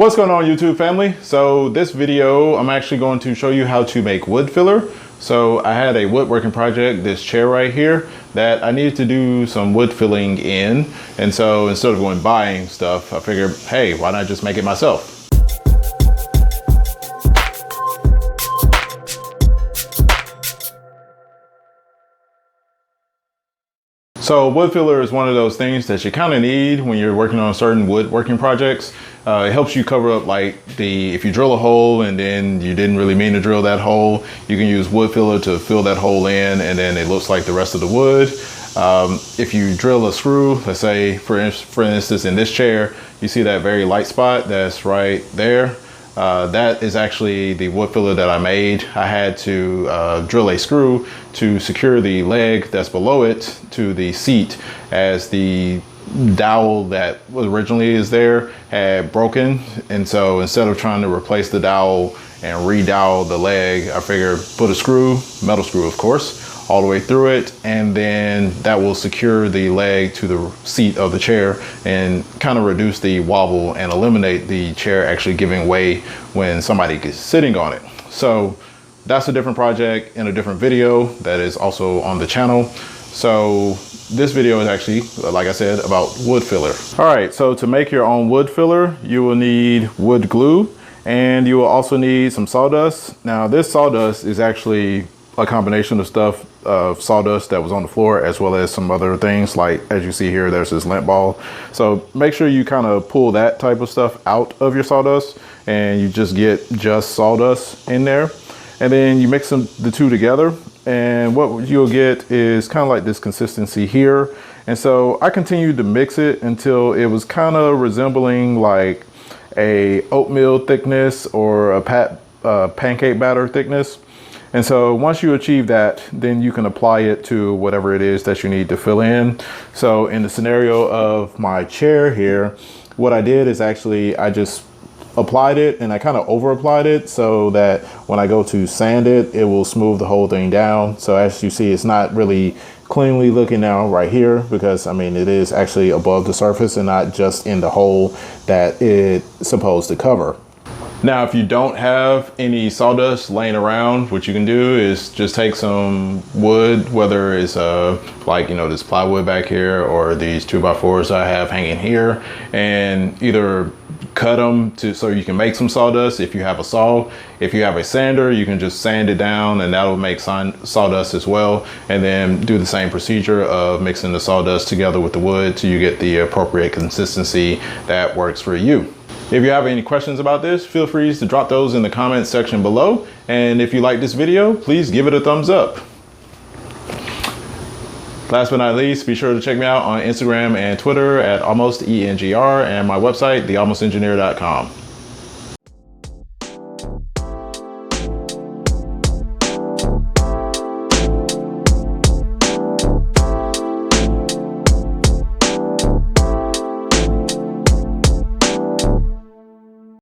What's going on, YouTube family? So this video, I'm actually going to show you how to make wood filler. So I had a woodworking project, this chair right here, that I needed to do some wood filling in. And so instead of going buying stuff, I figured, hey, why not just make it myself? So wood filler is one of those things that you kind of need when you're working on certain woodworking projects. It helps you cover up if you drill a hole and then you didn't really mean to drill that hole, you can use wood filler to fill that hole in and then it looks like the rest of the wood. If you drill a screw, let's say for instance in this chair, you see that very light spot that's right there. That is actually the wood filler that I made. I had to drill a screw to secure the leg that's below it to the seat, as the dowel that originally is there had broken. And so instead of trying to replace the dowel and re-dowel the leg, I figured put a screw, metal screw of course, all the way through it, and then that will secure the leg to the seat of the chair and kind of reduce the wobble and eliminate the chair actually giving way when somebody is sitting on it. So that's a different project in a different video that is also on the channel. So this video is actually, like I said, about wood filler. All right, so to make your own wood filler, you will need wood glue and you will also need some sawdust. Now this sawdust is actually a combination of stuff of sawdust that was on the floor, as well as some other things, like as you see here, there's this lint ball. So make sure you kind of pull that type of stuff out of your sawdust and you just get just sawdust in there. And then you mix the two together, and what you'll get is kind of like this consistency here. And so I continued to mix it until it was kind of resembling like a oatmeal thickness or a pancake batter thickness. And so once you achieve that, then you can apply it to whatever it is that you need to fill in. So in the scenario of my chair here, what I did is actually I just applied it and I kind of over applied it so that when I go to sand it, it will smooth the whole thing down. So as you see, it's not really cleanly looking now right here, because I mean, it is actually above the surface and not just in the hole that it's supposed to cover. Now, if you don't have any sawdust laying around, what you can do is just take some wood, whether it's this plywood back here or these 2x4s I have hanging here, and either cut them so you can make some sawdust if you have a saw. If you have a sander, you can just sand it down and that'll make sawdust as well. And then do the same procedure of mixing the sawdust together with the wood till you get the appropriate consistency that works for you. If you have any questions about this, feel free to drop those in the comments section below. And if you like this video, please give it a thumbs up. Last but not least, be sure to check me out on Instagram and Twitter at almost ENGR, and my website, thealmostengineer.com.